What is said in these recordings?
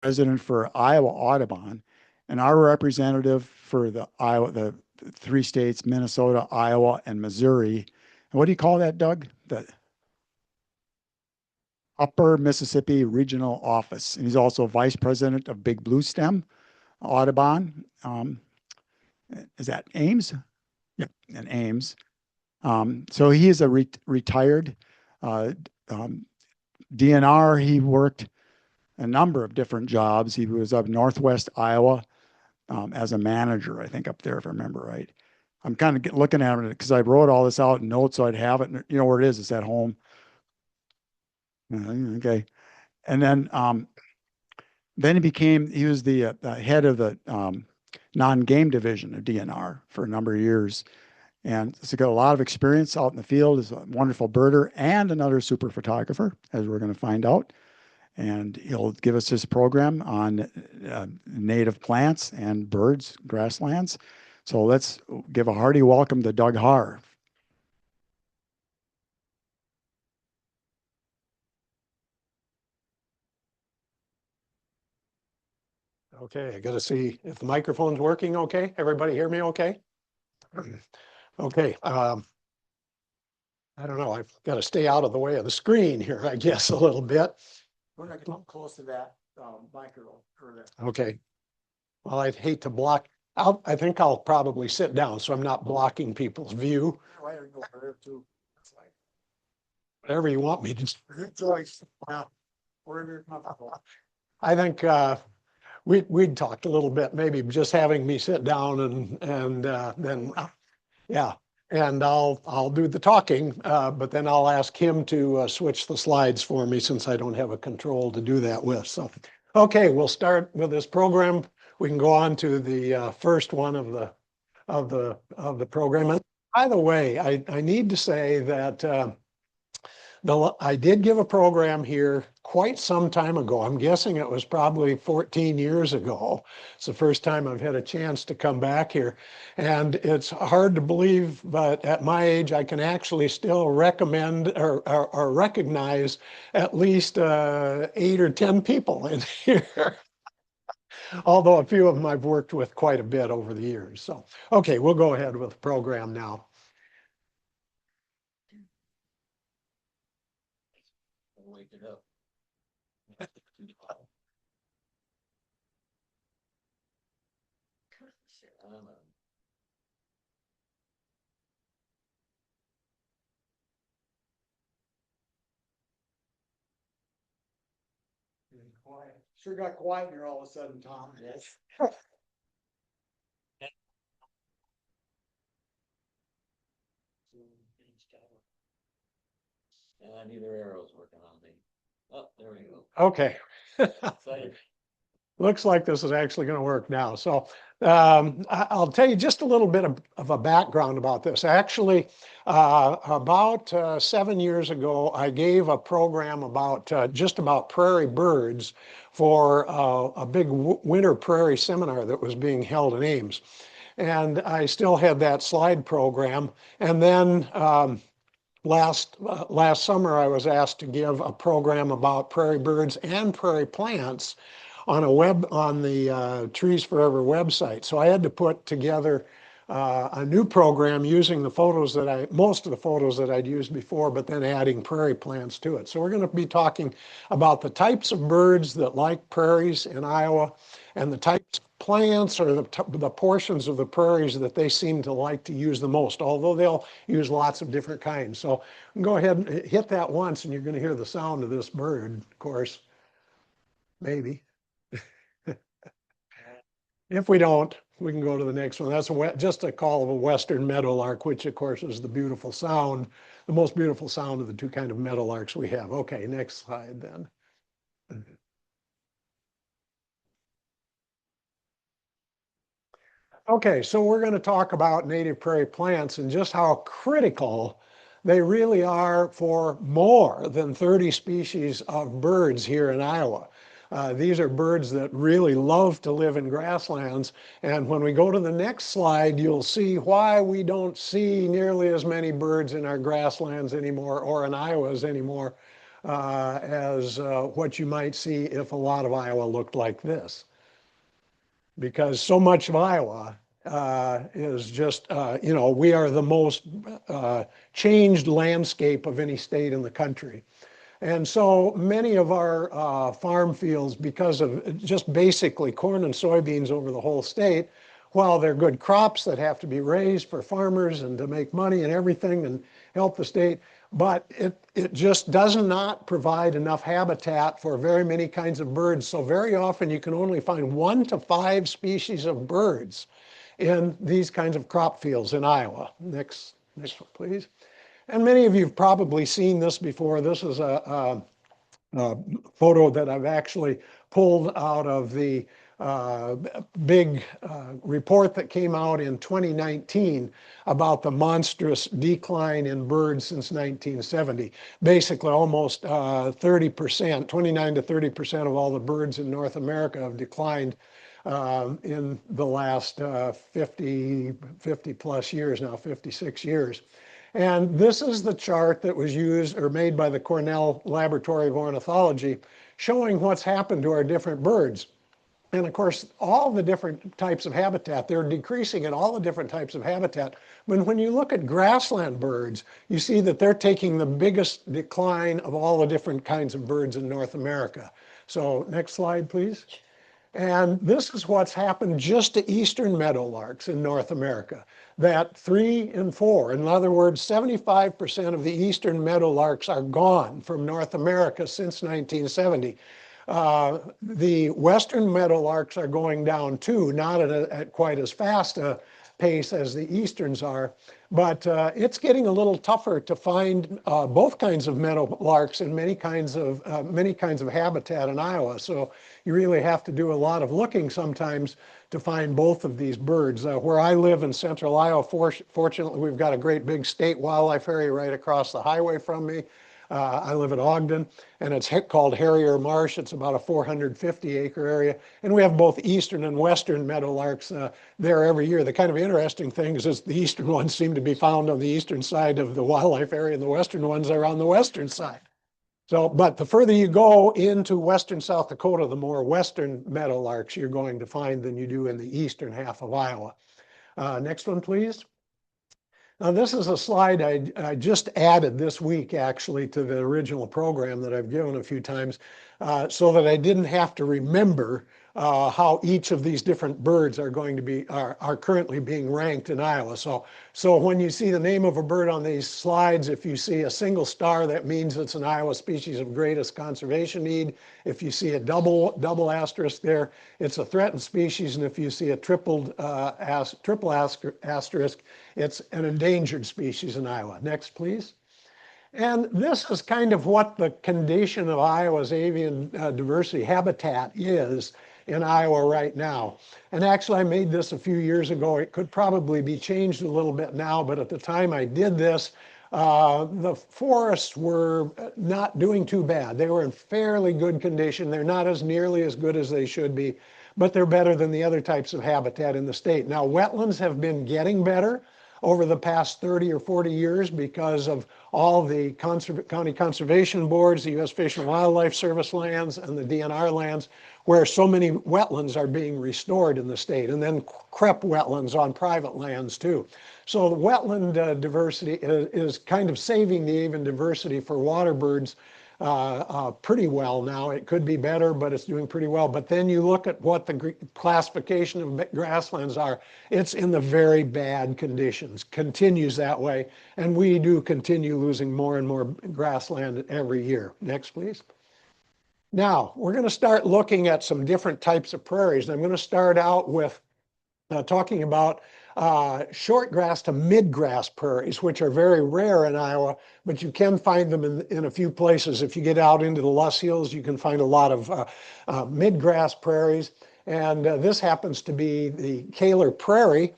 president for Iowa Audubon, and our representative for the three states, Minnesota, Iowa, and Missouri. And what do you call that, Doug? The Upper Mississippi Regional Office. And he's also vice president of Big Blue Stem Audubon. Is that Ames? Yep, and Ames. So he is a retired uh, um, DNR. He worked a number of different jobs. He was up Northwest Iowa as a manager, I think, up there, if I remember right. I'm kind of looking at it because I wrote all this out in notes so I'd have it. You know where it is? It's at home. Okay. And then he was the head of the non-game division of DNR for a number of years. And so got a lot of experience out in the field. Is a wonderful birder and another super photographer, as we're going to find out. And he'll give us his program on native plants and birds, grasslands. So let's give a hearty welcome to Doug Harr. Okay, I got to see if the microphone's working okay. Everybody hear me okay? Okay. I don't know. I've got to stay out of the way of the screen here, I guess, a little bit. We're not getting close to that microphone. Okay. Well, I'd hate to block. I think I'll probably sit down so I'm not blocking people's view. Whatever you want me to. I think we'd talked a little bit, maybe just having me sit down and then yeah, and I'll do the talking, but then I'll ask him to switch the slides for me since I don't have a control to do that with. So, okay, we'll start with this program. We can go on to the first one of the program. And by the way, I need to say that I did give a program here quite some time ago. I'm guessing it was probably 14 years ago. It's the first time I've had a chance to come back here. And it's hard to believe, but at my age, I can actually still recommend or recognize at least 8 or 10 people in here. Although a few of them I've worked with quite a bit over the years. So, okay, we'll go ahead with the program now. Wake it up. Quiet. Sure got quiet here all of a sudden, Tom. Yes. Neither arrow's working on me. Oh, there we go. Okay. Looks like this is actually going to work now. So I'll tell you just a little bit of a background about this. Actually, about 7 years ago, I gave a program about just about prairie birds for a big winter prairie seminar that was being held in Ames. And I still had that slide program. And then last summer, I was asked to give a program about prairie birds and prairie plants on the Trees Forever website. So I had to put together a new program using most of the photos that I'd used before, but then adding prairie plants to it. So we're going to be talking about the types of birds that like prairies in Iowa and the types of plants or the portions of the prairies that they seem to like to use the most, although they'll use lots of different kinds. So go ahead and hit that once and you're going to hear the sound of this bird, of course, maybe. If we don't, we can go to the next one. That's just a call of a western meadowlark, which of course is the beautiful sound, the most beautiful sound of the two kind of meadowlarks we have. Okay, next slide then. Okay, so we're going to talk about native prairie plants and just how critical they really are for more than 30 species of birds here in Iowa. These are birds that really love to live in grasslands. And when we go to the next slide, you'll see why we don't see nearly as many birds in our grasslands anymore or in Iowa's anymore as what you might see if a lot of Iowa looked like this. Because so much of Iowa is just, we are the most changed landscape of any state in the country. And so many of our farm fields, because of just basically corn and soybeans over the whole state, while they're good crops that have to be raised for farmers and to make money and everything and help the state, but it just does not provide enough habitat for very many kinds of birds. So very often you can only find 1 to 5 species of birds in these kinds of crop fields in Iowa. Next one, please. And many of you have probably seen this before. This is a photo that I've actually pulled out of the big report that came out in 2019 about the monstrous decline in birds since 1970. Basically, almost 30%, 29 to 30% of all the birds in North America have declined in the last 50 plus years now, 56 years. And this is the chart that was used or made by the Cornell Laboratory of Ornithology, showing what's happened to our different birds. And of course, all the different types of habitat, they're decreasing in all the different types of habitat. But when you look at grassland birds, you see that they're taking the biggest decline of all the different kinds of birds in North America. So next slide, please. And this is what's happened just to eastern meadowlarks in North America, that 3 and 4, in other words, 75% of the eastern meadowlarks are gone from North America since 1970. The western meadowlarks are going down too, not at quite as fast a pace as the easterns are, but it's getting a little tougher to find both kinds of meadowlarks in many kinds of habitat in Iowa. So you really have to do a lot of looking sometimes to find both of these birds. Where I live in central Iowa, fortunately, we've got a great big state wildlife area right across the highway from me. I live in Ogden, and it's called Harrier Marsh. It's about a 450-acre area, and we have both eastern and western meadowlarks there every year. The kind of interesting thing is the eastern ones seem to be found on the eastern side of the wildlife area, and the western ones are on the western side. So, but the further you go into western South Dakota, the more western meadowlarks you're going to find than you do in the eastern half of Iowa. Next one, please. Now, this is a slide I just added this week, actually, to the original program that I've given a few times, so that I didn't have to remember how each of these different birds are going to be are currently being ranked in Iowa. So when you see the name of a bird on these slides, if you see a single star, that means it's an Iowa species of greatest conservation need. If you see a double asterisk there, it's a threatened species, and if you see a triple asterisk, it's an endangered species in Iowa. Next, please. And this is kind of what the condition of Iowa's avian diversity habitat is in Iowa right now. And actually, I made this a few years ago. It could probably be changed a little bit now, but at the time I did this, the forests were not doing too bad. They were in fairly good condition. They're not as nearly as good as they should be, but they're better than the other types of habitat in the state. Now, wetlands have been getting better over the past 30 or 40 years because of all the county conservation boards, the U.S. Fish and Wildlife Service lands, and the DNR lands, where so many wetlands are being restored in the state, and then CREP wetlands on private lands too. So the wetland diversity is kind of saving the avian diversity for water birds pretty well now. It could be better, but it's doing pretty well. But then you look at what the classification of grasslands are. It's in the very bad conditions, continues that way. And we do continue losing more and more grassland every year. Next, please. Now, we're going to start looking at some different types of prairies. And I'm going to start out with talking about short grass to mid-grass prairies, which are very rare in Iowa, but you can find them in a few places. If you get out into the Luss Hills, you can find a lot of mid-grass prairies. And this happens to be the Kaler Prairie,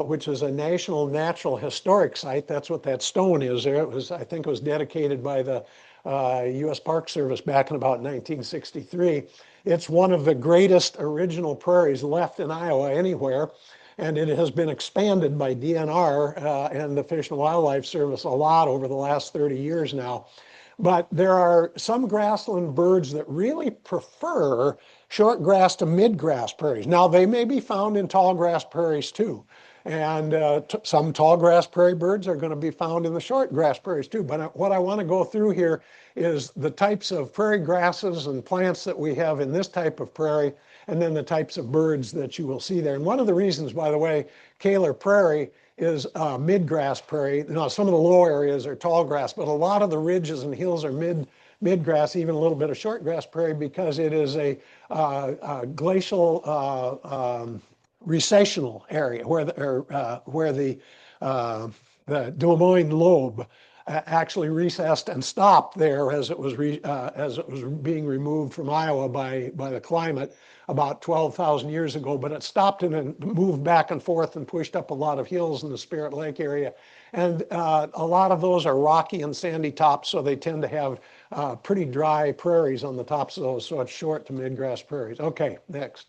which is a National Natural Historic Site. That's what that stone is there. It was, I think it was dedicated by the U.S. Park Service back in about 1963. It's one of the greatest original prairies left in Iowa anywhere, and it has been expanded by DNR and the Fish and Wildlife Service a lot over the last 30 years now. But there are some grassland birds that really prefer short grass to mid-grass prairies. Now, they may be found in tall grass prairies too. And some tall grass prairie birds are going to be found in the short grass prairies too. But what I want to go through here is the types of prairie grasses and plants that we have in this type of prairie, and then the types of birds that you will see there. And one of the reasons, by the way, Kaler Prairie is mid-grass prairie. Now, some of the low areas are tall grass, but a lot of the ridges and hills are mid-grass, even a little bit of short grass prairie, because it is a glacial recessional area where the Des Moines lobe actually recessed and stopped there as it was being removed from Iowa by the climate about 12,000 years ago. But it stopped and then moved back and forth and pushed up a lot of hills in the Spirit Lake area. And a lot of those are rocky and sandy tops, so they tend to have pretty dry prairies on the tops of those. So it's short to mid-grass prairies. Okay, next.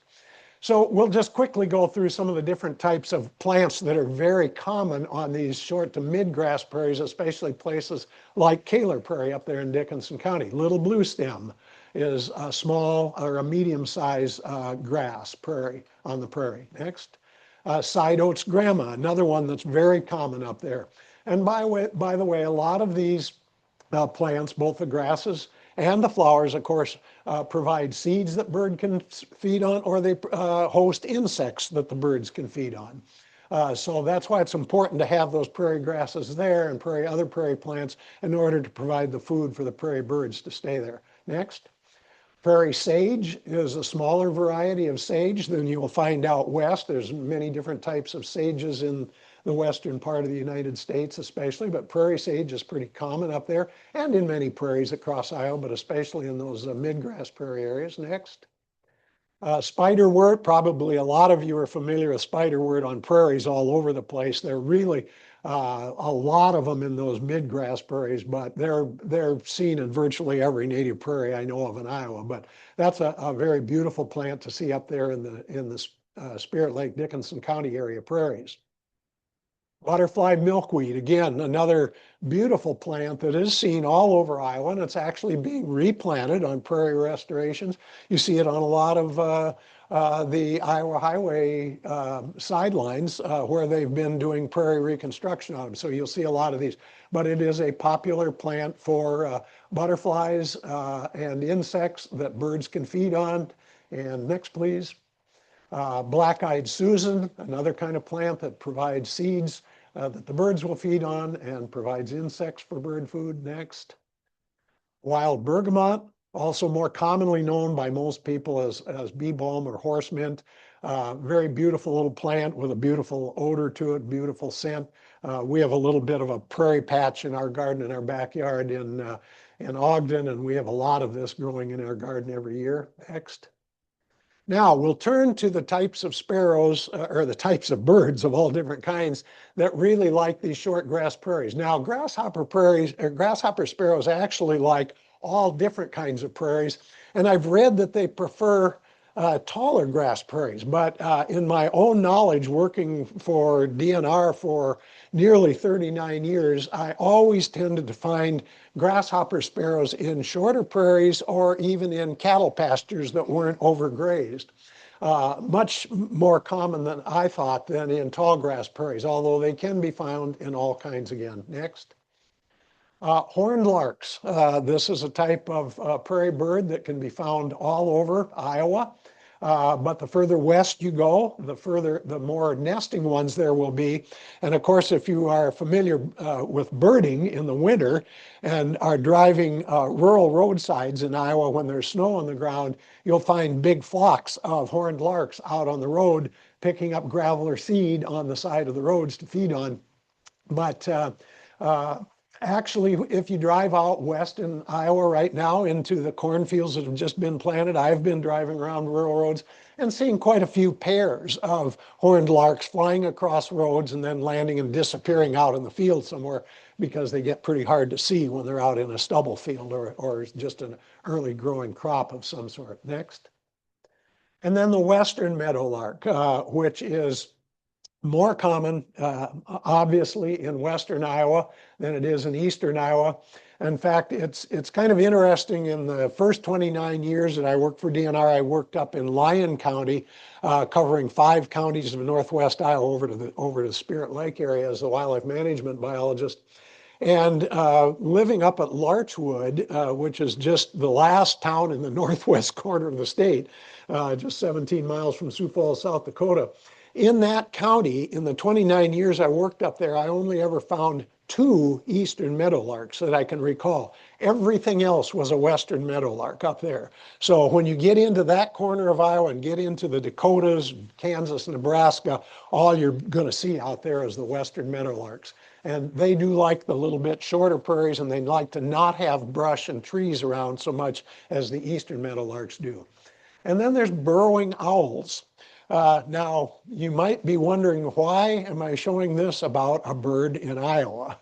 So we'll just quickly go through some of the different types of plants that are very common on these short to mid-grass prairies, especially places like Kaler Prairie up there in Dickinson County. Little blue stem is a small or a medium-sized grass prairie on the prairie. Next. Side oats grama, another one that's very common up there. And by the way, a lot of these plants, both the grasses and the flowers, of course, provide seeds that bird can feed on, or they host insects that the birds can feed on. So that's why it's important to have those prairie grasses there and other prairie plants in order to provide the food for the prairie birds to stay there. Next. Prairie sage is a smaller variety of sage than you'll find out west. There's many different types of sages in the western part of the United States especially, but prairie sage is pretty common up there and in many prairies across Iowa, but especially in those mid-grass prairie areas. Next. Spiderwort, probably a lot of you are familiar with spiderwort on prairies all over the place. They're really a lot of them in those mid-grass prairies, but they're seen in virtually every native prairie I know of in Iowa. But that's a very beautiful plant to see up there in the Spirit Lake, Dickinson County area prairies. Butterfly milkweed, again, another beautiful plant that is seen all over Iowa, and it's actually being replanted on prairie restorations. You see it on a lot of the Iowa highway sidelines where they've been doing prairie reconstruction on them. So you'll see a lot of these. But it is a popular plant for butterflies and insects that birds can feed on. And next, please. Black-eyed Susan, another kind of plant that provides seeds that the birds will feed on and provides insects for bird food. Next. Wild bergamot, also more commonly known by most people as bee balm or horse mint. Very beautiful little plant with a beautiful odor to it, beautiful scent. We have a little bit of a prairie patch in our garden in our backyard in Ogden, and we have a lot of this growing in our garden every year. Next. Now we'll turn to the types of sparrows or the types of birds of all different kinds that really like these short grass prairies. Now grasshopper sparrows actually like all different kinds of prairies, and I've read that they prefer taller grass prairies. But in my own knowledge, working for DNR for nearly 39 years, I always tended to find grasshopper sparrows in shorter prairies or even in cattle pastures that weren't overgrazed. Much more common than I thought than in tall grass prairies, although they can be found in all kinds again. Next. Horned larks. This is a type of prairie bird that can be found all over Iowa. But the further west you go, the more nesting ones there will be. And of course, if you are familiar with birding in the winter and are driving rural roadsides in Iowa when there's snow on the ground, you'll find big flocks of horned larks out on the road picking up gravel or seed on the side of the roads to feed on. But actually, if you drive out west in Iowa right now into the cornfields that have just been planted, I've been driving around rural roads and seeing quite a few pairs of horned larks flying across roads and then landing and disappearing out in the field somewhere because they get pretty hard to see when they're out in a stubble field or just an early growing crop of some sort. Next. And then the western meadowlark, which is more common, obviously, in western Iowa than it is in eastern Iowa. In fact, it's kind of interesting. In the first 29 years that I worked for DNR, I worked up in Lyon County, covering 5 counties of northwest Iowa over to Spirit Lake area as the wildlife management biologist. And living up at Larchwood, which is just the last town in the northwest corner of the state, just 17 miles from Sioux Falls, South Dakota. In that county, in the 29 years I worked up there, I only ever found 2 eastern meadowlarks that I can recall. Everything else was a western meadowlark up there. So when you get into that corner of Iowa and get into the Dakotas, Kansas, Nebraska, all you're going to see out there is the western meadowlarks. And they do like the little bit shorter prairies, and they like to not have brush and trees around so much as the eastern meadowlarks do. And then there's burrowing owls. Now, you might be wondering, why am I showing this about a bird in Iowa?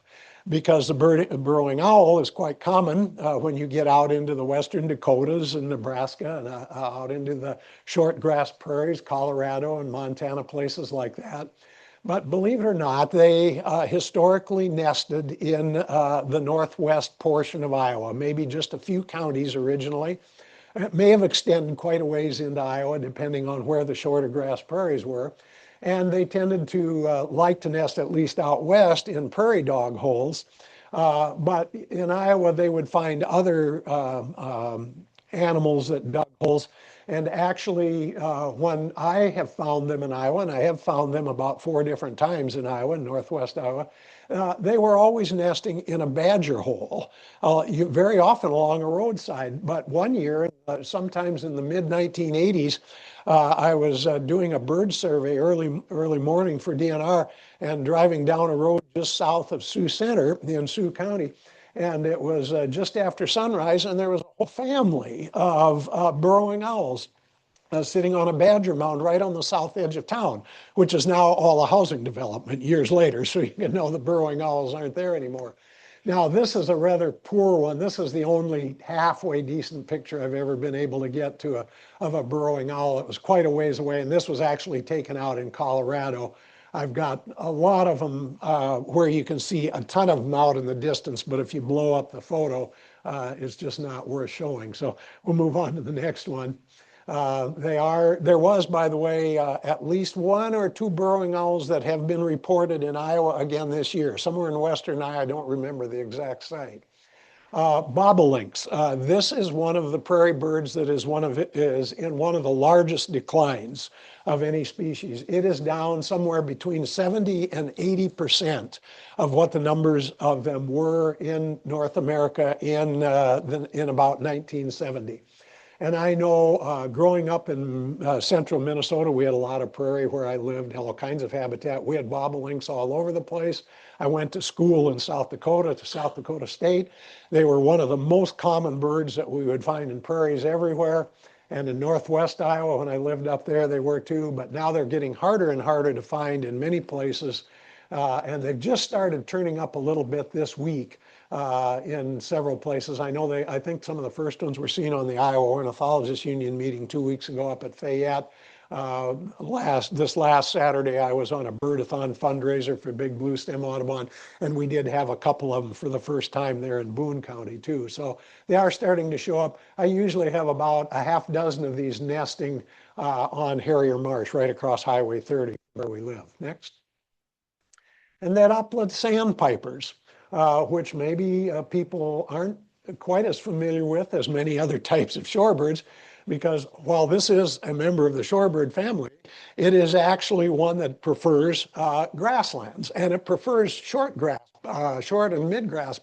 Because the burrowing owl is quite common when you get out into the western Dakotas and Nebraska and out into the short grass prairies, Colorado and Montana, places like that. But believe it or not, they historically nested in the northwest portion of Iowa, maybe just a few counties originally. It may have extended quite a ways into Iowa, depending on where the shorter grass prairies were. And they tended to like to nest, at least out west, in prairie dog holes. But in Iowa, they would find other animals that dug holes. And actually, when I have found them in Iowa, and I have found them about 4 different times in Iowa, northwest Iowa, they were always nesting in a badger hole, very often along a roadside. But one year, sometimes in the mid 1980s, I was doing a bird survey early morning for DNR and driving down a road just south of Sioux Center in Sioux County. And it was just after sunrise, and there was a whole family of burrowing owls sitting on a badger mound right on the south edge of town, which is now all a housing development years later. So you can know the burrowing owls aren't there anymore. Now, this is a rather poor one. This is the only halfway decent picture I've ever been able to get to of a burrowing owl. It was quite a ways away, and this was actually taken out in Colorado. I've got a lot of them where you can see a ton of them out in the distance, but if you blow up the photo, it's just not worth showing. So we'll move on to the next one. There was, by the way, at least 1 or 2 burrowing owls that have been reported in Iowa again this year, somewhere in western Iowa. I don't remember the exact site. Bobolinks. This is one of the prairie birds that is in one of the largest declines of any species. It is down somewhere between 70 and 80% of what the numbers of them were in North America in about 1970. And I know growing up in central Minnesota, we had a lot of prairie where I lived, all kinds of habitat. We had bobolinks all over the place. I went to school in South Dakota, to South Dakota State. They were one of the most common birds that we would find in prairies everywhere. And in northwest Iowa, when I lived up there, they were too. But now they're getting harder and harder to find in many places. And they've just started turning up a little bit this week in several places. I think some of the first ones were seen on the Iowa Ornithologists Union meeting 2 weeks ago up at Fayette. This last Saturday, I was on a birdathon fundraiser for Big Blue Stem Audubon, and we did have a couple of them for the first time there in Boone County too. So they are starting to show up. I usually have about a half dozen of these nesting on Harrier Marsh right across Highway 30 where we live. Next. And then upland sandpipers, which maybe people aren't quite as familiar with as many other types of shorebirds, because while this is a member of the shorebird family, it is actually one that prefers grasslands, and it prefers short grass, short and mid-grass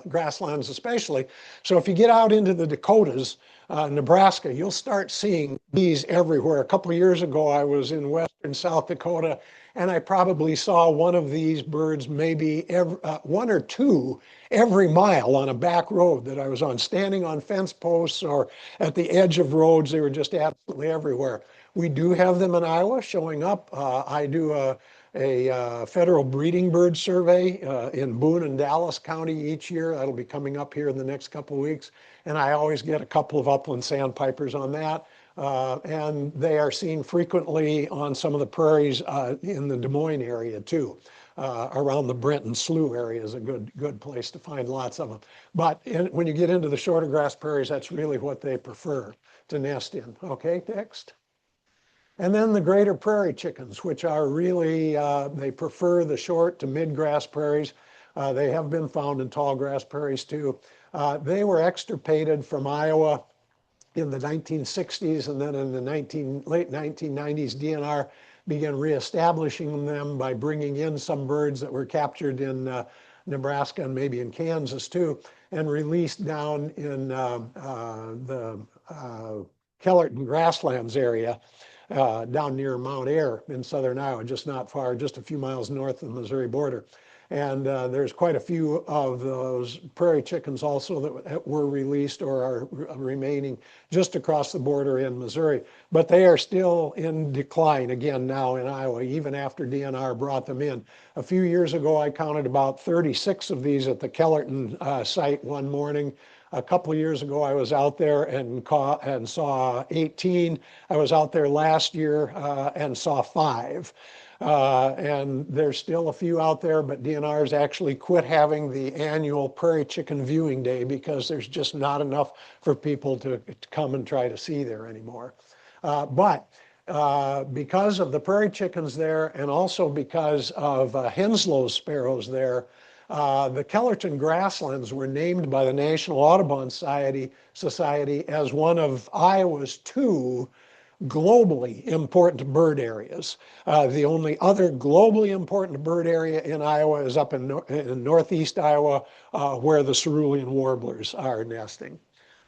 grasslands especially. So if you get out into the Dakotas, Nebraska, you'll start seeing these everywhere. A couple of years ago, I was in western South Dakota, and I probably saw one of these birds, maybe 1 or 2 every mile on a back road that I was on, standing on fence posts or at the edge of roads. They were just absolutely everywhere. We do have them in Iowa showing up. I do a federal breeding bird survey in Boone and Dallas County each year. That'll be coming up here in the next couple of weeks. And I always get a couple of upland sandpipers on that. And they are seen frequently on some of the prairies in the Des Moines area too. Around the Brenton Slough area is a good place to find lots of them. But when you get into the shorter grass prairies, that's really what they prefer to nest in. Okay, next. And then the greater prairie chickens, which are really, they prefer the short to mid-grass prairies. They have been found in tall grass prairies too. They were extirpated from Iowa in the 1960s, and then in the late 1990s, DNR began reestablishing them by bringing in some birds that were captured in Nebraska and maybe in Kansas too, and released down in the Kellerton grasslands area down near Mount Ayr in southern Iowa, just not far, just a few miles north of the Missouri border. And there's quite a few of those prairie chickens also that were released or are remaining just across the border in Missouri. But they are still in decline again now in Iowa, even after DNR brought them in. A few years ago, I counted about 36 of these at the Kellerton site one morning. A couple of years ago, I was out there and saw 18. I was out there last year and saw 5. And there's still a few out there, but DNR's actually quit having the annual prairie chicken viewing day because there's just not enough for people to come and try to see there anymore. But because of the prairie chickens there and also because of Henslow's sparrows there, the Kellerton grasslands were named by the National Audubon Society as one of Iowa's 2 globally important bird areas. The only other globally important bird area in Iowa is up in northeast Iowa, where the cerulean warblers are nesting.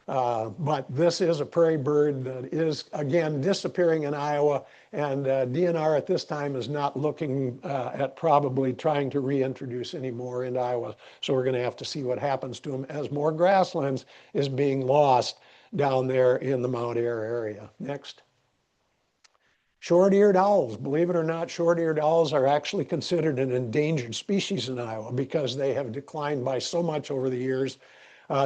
But this is a prairie bird that is, again, disappearing in Iowa, and DNR at this time is not looking at probably trying to reintroduce any more into Iowa. So we're going to have to see what happens to them as more grasslands is being lost down there in the Mount Ayr area. Next. Short-eared owls. Believe it or not, short-eared owls are actually considered an endangered species in Iowa because they have declined by so much over the years.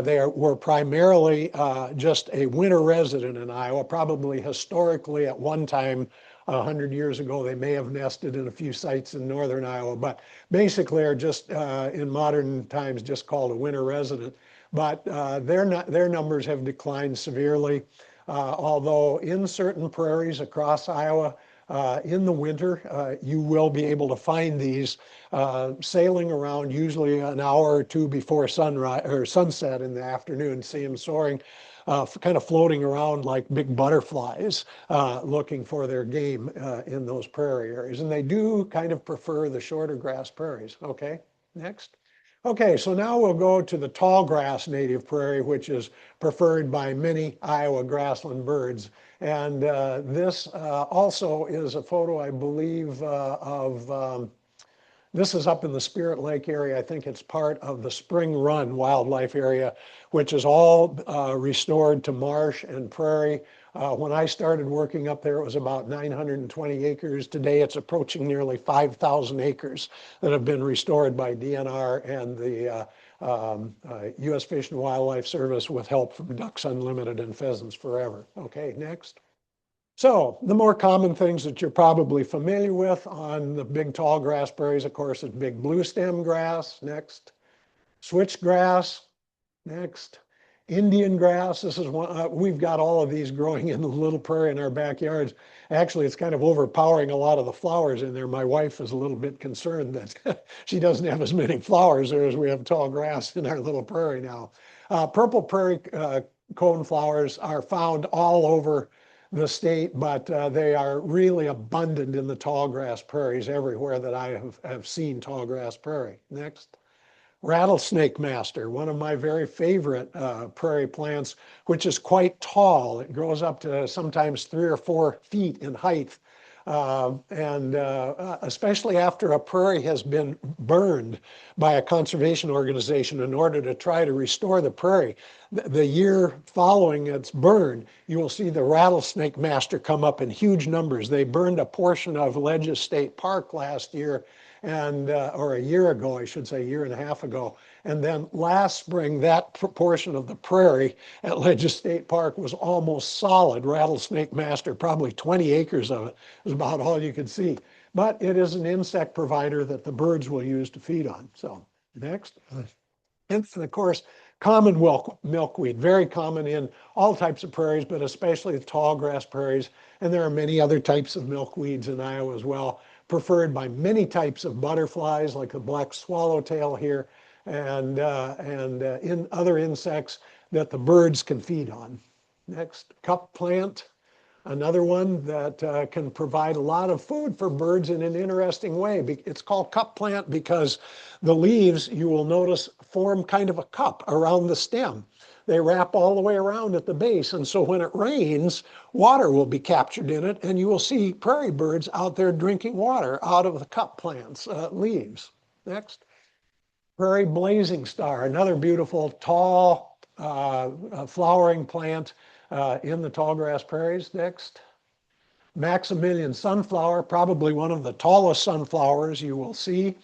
They were primarily just a winter resident in Iowa, probably historically at one time 100 years ago. They may have nested in a few sites in northern Iowa, but basically are just in modern times just called a winter resident. But their numbers have declined severely. Although in certain prairies across Iowa, in the winter, you will be able to find these sailing around usually an hour or 2 before sunrise or sunset in the afternoon. See them soaring, kind of floating around like big butterflies, looking for their game in those prairie areas. And they do kind of prefer the shorter grass prairies. Okay, next. Okay, so now we'll go to the tall grass native prairie, which is preferred by many Iowa grassland birds. And this also is a photo, I believe, this is up in the Spirit Lake area. I think it's part of the Spring Run wildlife area, which is all restored to marsh and prairie. When I started working up there, it was about 920 acres. Today, it's approaching nearly 5,000 acres that have been restored by DNR and the U.S. Fish and Wildlife Service with help from Ducks Unlimited and Pheasants Forever. Okay, next. So the more common things that you're probably familiar with on the big tall grass prairies, of course, is big blue stem grass, next. Switchgrass, next. Indian grass, this is one, we've got all of these growing in the little prairie in our backyards. Actually, it's kind of overpowering a lot of the flowers in there. My wife is a little bit concerned that she doesn't have as many flowers there as we have tall grass in our little prairie now. Purple prairie cone flowers are found all over the state, but they are really abundant in the tall grass prairies everywhere that I have seen tall grass prairie. Next. Rattlesnake master, one of my very favorite prairie plants, which is quite tall. It grows up to sometimes 3 or 4 feet in height. Especially after a prairie has been burned by a conservation organization in order to try to restore the prairie. The year following its burn, you will see the rattlesnake master come up in huge numbers. They burned a portion of Ledges State Park last year, and or a year ago, I should say, a year and a half ago. And then last spring, that proportion of the prairie at Ledges State Park was almost solid rattlesnake master, probably 20 acres of it was about all you could see. But it is an insect provider that the birds will use to feed on. So next. And of course, common milkweed, very common in all types of prairies, but especially the tall grass prairies. And there are many other types of milkweeds in Iowa as well, preferred by many types of butterflies like the black swallowtail here and in other insects that the birds can feed on. Next, cup plant. Another one that can provide a lot of food for birds in an interesting way. It's called cup plant because the leaves, you will notice, form kind of a cup around the stem. They wrap all the way around at the base. And so when it rains, water will be captured in it, and you will see prairie birds out there drinking water out of the cup plant's leaves. Next. Prairie blazing star, another beautiful, tall, flowering plant in the tall grass prairies. Next. Maximilian sunflower, probably one of the tallest sunflowers you will see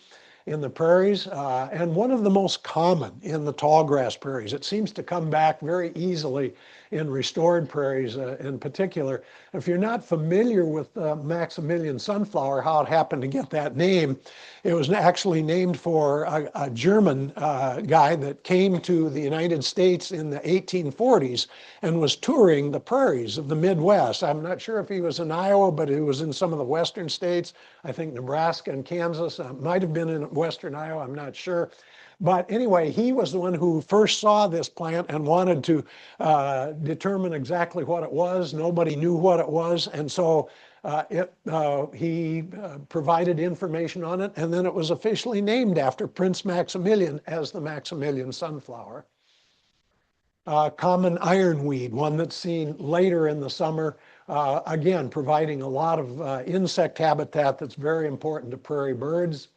in the prairies, and one of the most common in the tall grass prairies. It seems to come back very easily in restored prairies in particular. If you're not familiar with Maximilian sunflower, how it happened to get that name, it was actually named for a German guy that came to the United States in the 1840s and was touring the prairies of the Midwest. I'm not sure if he was in Iowa, but he was in some of the western states. I think Nebraska and Kansas, might have been in western Iowa, I'm not sure. But anyway, he was the one who first saw this plant and wanted to determine exactly what it was. Nobody knew what it was. And so he provided information on it. And then it was officially named after Prince Maximilian as the Maximilian sunflower. Common ironweed, one that's seen later in the summer, again, providing a lot of insect habitat that's very important to prairie birds.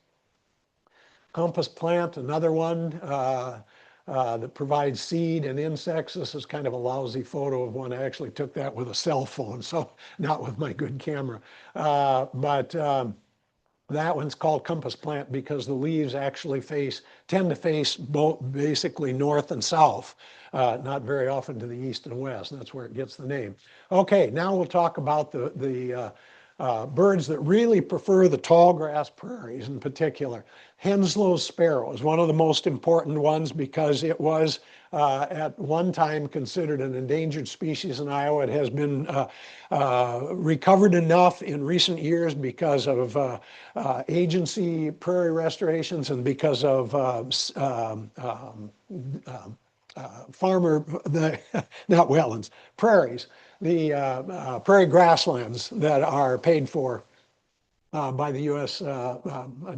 Compass plant, another one that provides seed and insects. This is kind of a lousy photo of one. I actually took that with a cell phone, so not with my good camera. But that one's called compass plant because the leaves actually tend to face both basically north and south, not very often to the east and west. And that's where it gets the name. Okay, now we'll talk about the birds that really prefer the tall grass prairies in particular. Henslow's sparrow is one of the most important ones because it was at one time considered an endangered species in Iowa. It has been recovered enough in recent years because of agency prairie restorations and because of not wetlands, prairies, the prairie grasslands that are paid for by the U.S.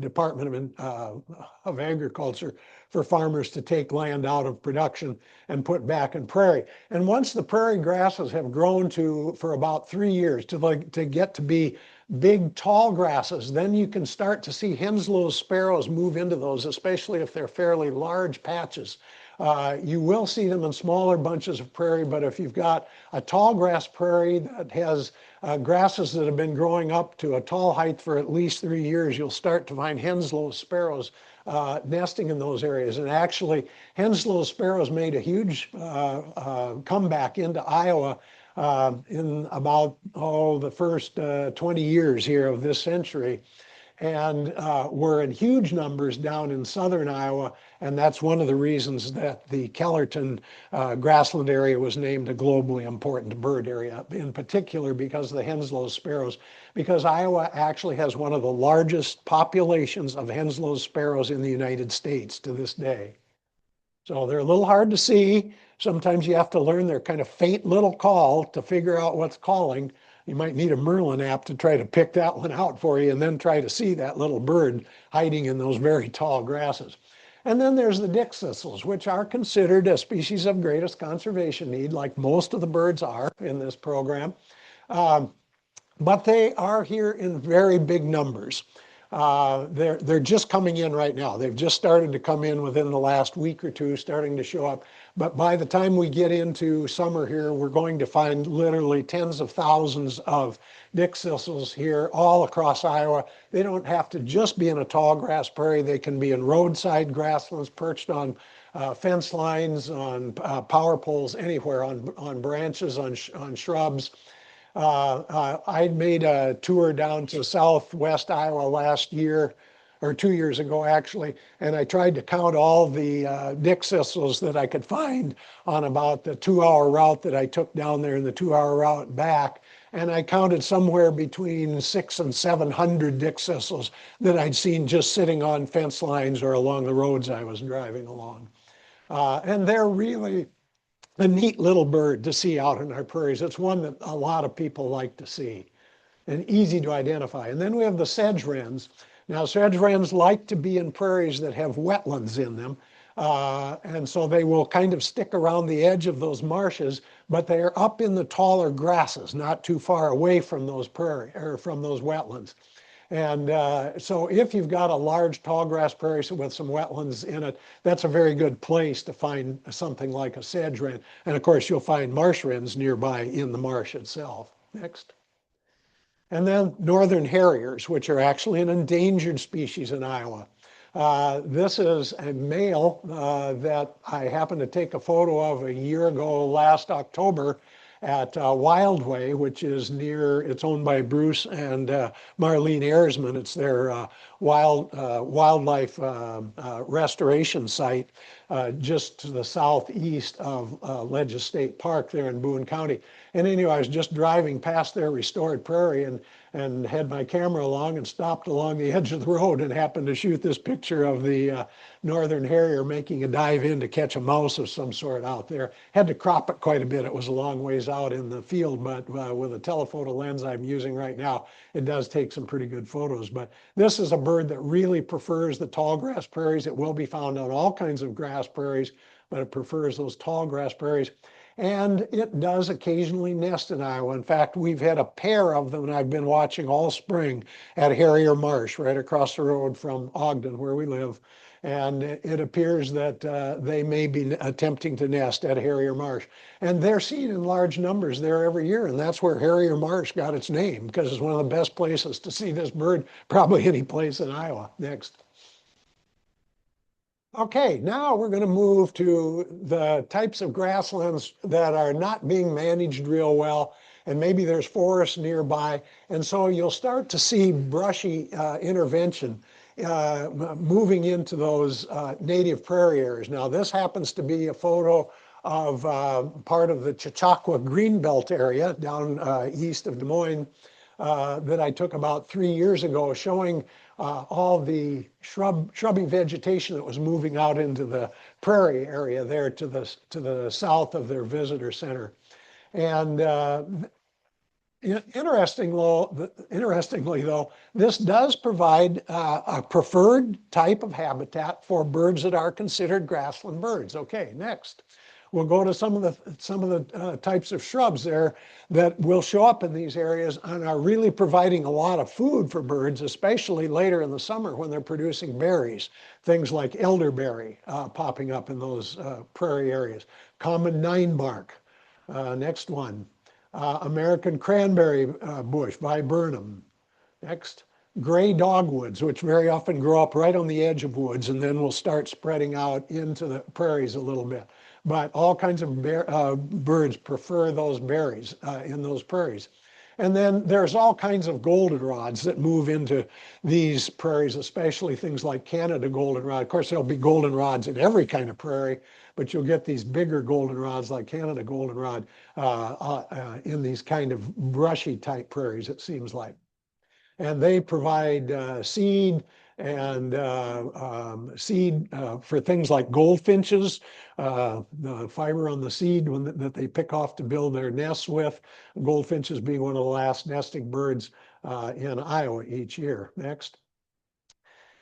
Department of Agriculture for farmers to take land out of production and put back in prairie. And once the prairie grasses have grown for about 3 years to get to be big tall grasses, then you can start to see Henslow's sparrows move into those, especially if they're fairly large patches. You will see them in smaller bunches of prairie, but if you've got a tall grass prairie that has grasses that have been growing up to a tall height for at least 3 years, you'll start to find Henslow's sparrows nesting in those areas. And actually, Henslow's sparrows made a huge comeback into Iowa in about, the first 20 years here of this century. And were in huge numbers down in southern Iowa, and that's one of the reasons that the Kellerton grassland area was named a globally important bird area, in particular because of the Henslow's sparrows, because Iowa actually has one of the largest populations of Henslow's sparrows in the United States to this day. So they're a little hard to see. Sometimes you have to learn their kind of faint little call to figure out what's calling. You might need a Merlin app to try to pick that one out for you and then try to see that little bird hiding in those very tall grasses. And then there's the dick thistles, which are considered a species of greatest conservation need, like most of the birds are in this program. But they are here in very big numbers. They're just coming in right now. They've just started to come in within the last week or two, starting to show up. But by the time we get into summer here, we're going to find literally tens of thousands of dick thistles here all across Iowa. They don't have to just be in a tall grass prairie. They can be in roadside grasslands, perched on fence lines, on power poles, anywhere, on branches, on shrubs. I made a tour down to southwest Iowa last year, or 2 years ago actually, and I tried to count all the dick thistles that I could find on about the 2-hour route that I took down there and the 2-hour route back. And I counted somewhere between 600 and 700 dick thistles that I'd seen just sitting on fence lines or along the roads I was driving along. And they're really a neat little bird to see out in our prairies. It's one that a lot of people like to see and easy to identify. And then we have the sedge wrens. Now, sedge wrens like to be in prairies that have wetlands in them. And so they will kind of stick around the edge of those marshes, but they are up in the taller grasses, not too far away from those from those wetlands. And so if you've got a large tall grass prairie with some wetlands in it, that's a very good place to find something like a sedge wren. And of course, you'll find marsh wrens nearby in the marsh itself. Next. And then northern harriers, which are actually an endangered species in Iowa. This is a male that I happened to take a photo of a year ago last October at Wildway, which is it's owned by Bruce and Marlene Erzman. It's their wildlife restoration site just to the southeast of Ledges State Park there in Boone County. And anyway, I was just driving past their restored prairie and had my camera along and stopped along the edge of the road and happened to shoot this picture of the northern harrier making a dive in to catch a mouse of some sort out there. Had to crop it quite a bit. It was a long ways out in the field, but with a telephoto lens I'm using right now, it does take some pretty good photos. But this is a bird that really prefers the tall grass prairies. It will be found on all kinds of grass prairies, but it prefers those tall grass prairies. And it does occasionally nest in Iowa. In fact, we've had a pair of them, and I've been watching all spring at Harrier Marsh, right across the road from Ogden, where we live. And it appears that they may be attempting to nest at Harrier Marsh. And they're seen in large numbers there every year. And that's where Harrier Marsh got its name, because it's one of the best places to see this bird, probably any place in Iowa. Next. Okay, now we're going to move to the types of grasslands that are not being managed real well, and maybe there's forests nearby, and so you'll start to see brushy intervention moving into those native prairie areas. Now, this happens to be a photo of part of the Chautauqua Greenbelt area down east of Des Moines that I took about 3 years ago, showing all the shrubby vegetation that was moving out into the prairie area there to the south of their visitor center. And interestingly though, this does provide a preferred type of habitat for birds that are considered grassland birds. Okay, next. We'll go to some of the types of shrubs there that will show up in these areas and are really providing a lot of food for birds, especially later in the summer when they're producing berries. Things like elderberry popping up in those prairie areas. Common ninebark. Next one. American cranberry bush, viburnum. Next. Gray dogwoods, which very often grow up right on the edge of woods and then will start spreading out into the prairies a little bit. But all kinds of birds prefer those berries in those prairies. And then there's all kinds of goldenrods that move into these prairies, especially things like Canada goldenrod. Of course, there'll be goldenrods in every kind of prairie, but you'll get these bigger goldenrods like Canada goldenrod in these kind of brushy type prairies, it seems like. And they provide seed and seed for things like goldfinches, the fiber on the seed that they pick off to build their nests with, goldfinches being one of the last nesting birds in Iowa each year. Next.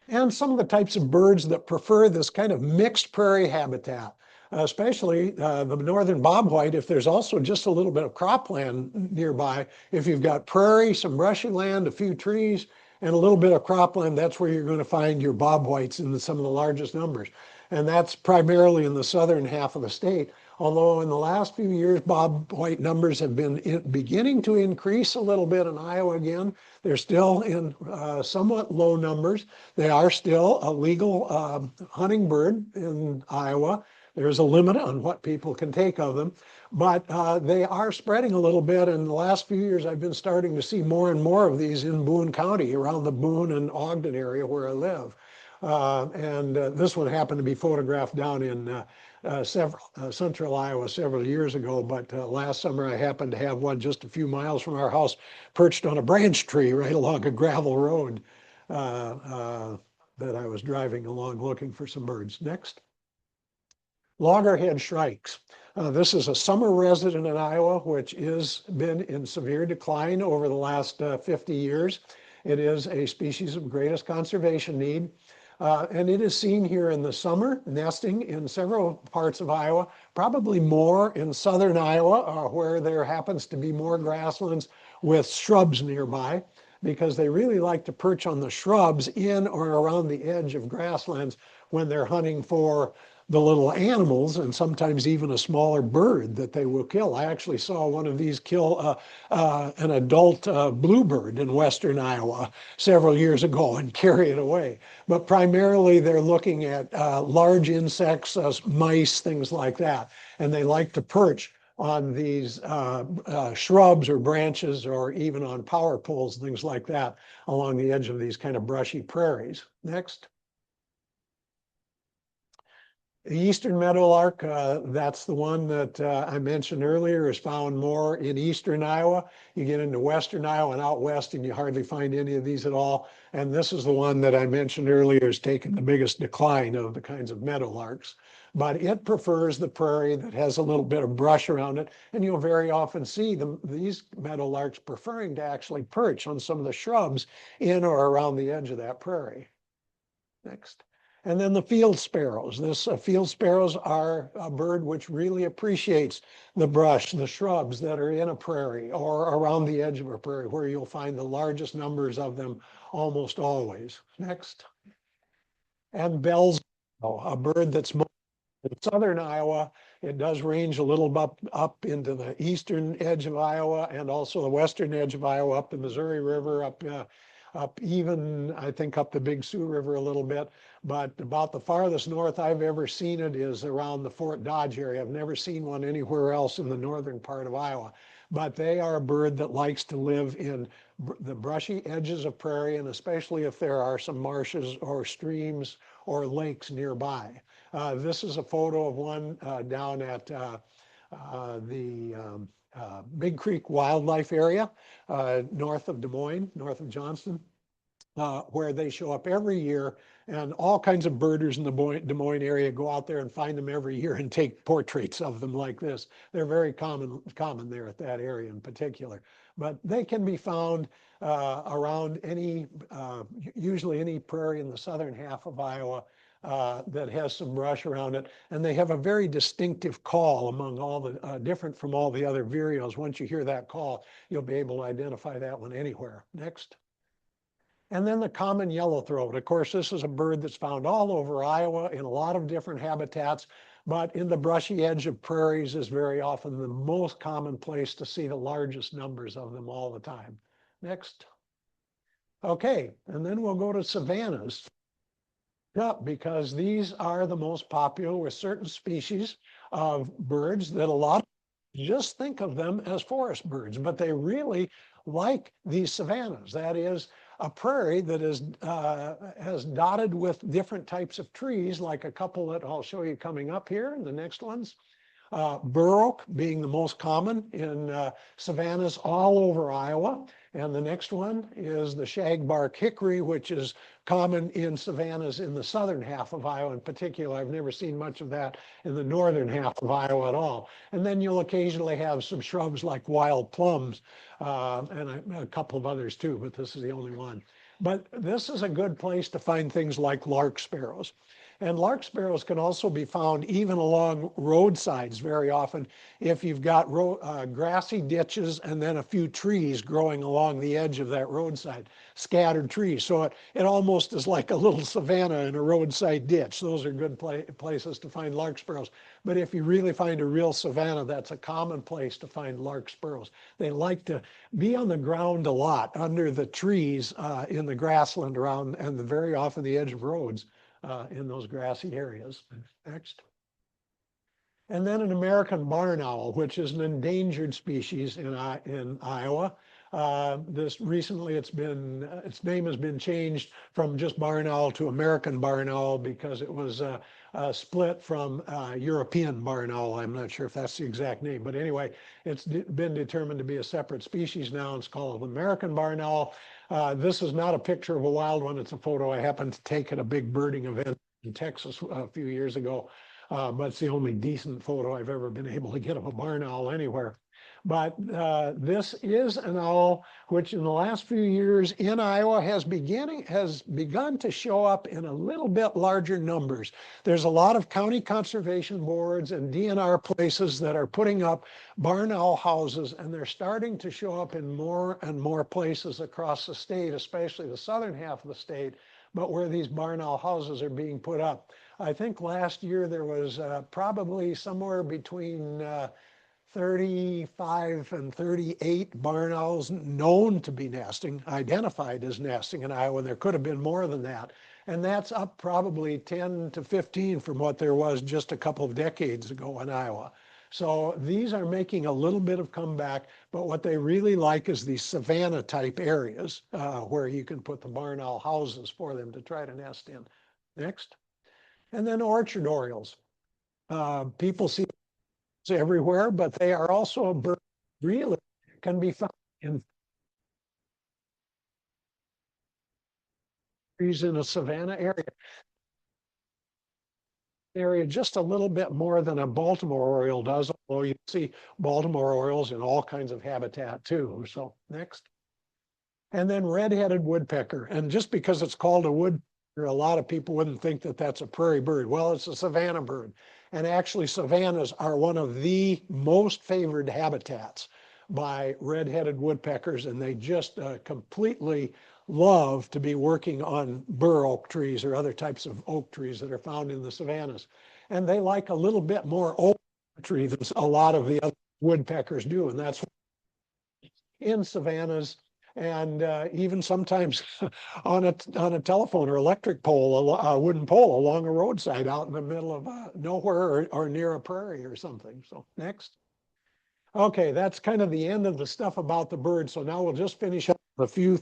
And some of the types of birds that prefer this kind of mixed prairie habitat, especially the northern bobwhite, if there's also just a little bit of cropland nearby. If you've got prairie, some brushy land, a few trees, and a little bit of cropland, that's where you're going to find your bobwhites in some of the largest numbers. And that's primarily in the southern half of the state. Although in the last few years, bobwhite numbers have been beginning to increase a little bit in Iowa again. They're still in somewhat low numbers. They are still a legal hunting bird in Iowa. There's a limit on what people can take of them, but they are spreading a little bit. In the last few years, I've been starting to see more and more of these in Boone County, around the Boone and Ogden area where I live. This one happened to be photographed down in central Iowa several years ago, but last summer I happened to have one just a few miles from our house perched on a branch tree right along a gravel road that I was driving along looking for some birds. Next. Loggerhead shrikes. This is a summer resident in Iowa, which has been in severe decline over the last 50 years. It is a species of greatest conservation need. And it is seen here in the summer, nesting in several parts of Iowa, probably more in southern Iowa, where there happens to be more grasslands with shrubs nearby, because they really like to perch on the shrubs in or around the edge of grasslands when they're hunting for the little animals, and sometimes even a smaller bird that they will kill. I actually saw one of these kill an adult bluebird in western Iowa several years ago and carry it away. But primarily they're looking at large insects, mice, things like that. And they like to perch on these shrubs or branches, or even on power poles, things like that, along the edge of these kind of brushy prairies. Next. The eastern meadowlark, that's the one that I mentioned earlier, is found more in eastern Iowa. You get into western Iowa and out west, and you hardly find any of these at all. And this is the one that I mentioned earlier has taken the biggest decline of the kinds of meadowlarks. But it prefers the prairie that has a little bit of brush around it. And you'll very often see these meadowlarks preferring to actually perch on some of the shrubs in or around the edge of that prairie. Next. And then the field sparrows. Field sparrows are a bird which really appreciates the brush, the shrubs that are in a prairie or around the edge of a prairie, where you'll find the largest numbers of them almost always. Next. And Bell's, a bird that's more in southern Iowa. It does range a little up into the eastern edge of Iowa, and also the western edge of Iowa, up the Missouri River, up even, I think, up the Big Sioux River a little bit. But about the farthest north I've ever seen it is around the Fort Dodge area. I've never seen one anywhere else in the northern part of Iowa. But they are a bird that likes to live in the brushy edges of prairie, and especially if there are some marshes or streams or lakes nearby. This is a photo of one down at the Big Creek Wildlife Area, north of Des Moines, north of Johnston, where they show up every year, and all kinds of birders in the Des Moines area go out there and find them every year and take portraits of them like this. They're very common there at that area in particular. But they can be found around usually any prairie in the southern half of Iowa that has some brush around it. And they have a very distinctive call among all the, different from all the other vireos. Once you hear that call, you'll be able to identify that one anywhere. Next. And then the common yellowthroat. Of course, this is a bird that's found all over Iowa in a lot of different habitats, but in the brushy edge of prairies is very often the most common place to see the largest numbers of them all the time. Next. Okay, and then we'll go to savannas. Yeah, because these are the most popular with certain species of birds that a lot just think of them as forest birds, but they really like these savannas. That is a prairie that is dotted with different types of trees, like a couple that I'll show you coming up here in the next ones. Bur oak being the most common in savannas all over Iowa. And the next one is the shagbark hickory, which is common in savannas in the southern half of Iowa in particular. I've never seen much of that in the northern half of Iowa at all. And then you'll occasionally have some shrubs like wild plums and a couple of others too, but this is the only one. But this is a good place to find things like lark sparrows. And lark sparrows can also be found even along roadsides very often if you've got grassy ditches and then a few trees growing along the edge of that roadside, scattered trees. So it almost is like a little savanna in a roadside ditch. Those are good places to find lark sparrows. But if you really find a real savanna, that's a common place to find lark sparrows. They like to be on the ground a lot, under the trees in the grassland around, and very often the edge of roads in those grassy areas. Next. And then an American barn owl, which is an endangered species in Iowa. This recently, its name has been changed from just barn owl to American barn owl because it was split from European barn owl. I'm not sure if that's the exact name, but anyway, it's been determined to be a separate species now. It's called American barn owl. This is not a picture of a wild one. It's a photo I happened to take at a big birding event in Texas a few years ago. But it's the only decent photo I've ever been able to get of a barn owl anywhere. But this is an owl which in the last few years in Iowa has begun to show up in a little bit larger numbers. There's a lot of county conservation boards and DNR places that are putting up barn owl houses, and they're starting to show up in more and more places across the state, especially the southern half of the state, but where these barn owl houses are being put up. I think last year there was probably somewhere between 35 and 38 barn owls known to be nesting, identified as nesting in Iowa. There could have been more than that. And that's up probably 10 to 15 from what there was just a couple of decades ago in Iowa. So these are making a little bit of comeback, but what they really like is these savanna type areas where you can put the barn owl houses for them to try to nest in. Next. And then orchard orioles. People see everywhere, but they are also a bird really can be found in trees in a savanna area just a little bit more than a Baltimore oriole does, although you see Baltimore orioles in all kinds of habitat too. So next. And then red-headed woodpecker. And just because it's called a woodpecker, a lot of people wouldn't think that that's a prairie bird. Well, it's a savanna bird. And actually, savannas are one of the most favored habitats by red-headed woodpeckers, and they just completely love to be working on bur oak trees or other types of oak trees that are found in the savannas. And they like a little bit more oak tree than a lot of the other woodpeckers do, and that's in savannas. And even sometimes on a telephone or electric pole, a wooden pole along a roadside out in the middle of nowhere or near a prairie or something. So next. Okay, that's kind of the end of the stuff about the bird. So now we'll just finish up a few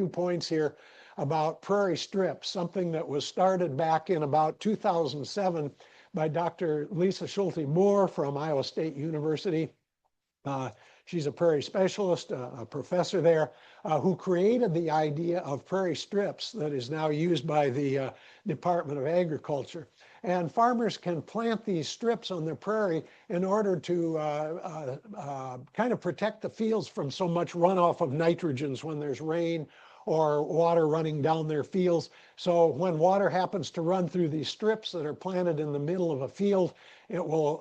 points here about prairie strips, something that was started back in about 2007 by Dr. Lisa Schulte Moore from Iowa State University. She's a prairie specialist, a professor there, who created the idea of prairie strips that is now used by the Department of Agriculture. And farmers can plant these strips on their prairie in order to kind of protect the fields from so much runoff of nitrogens when there's rain or water running down their fields. So when water happens to run through these strips that are planted in the middle of a field, it will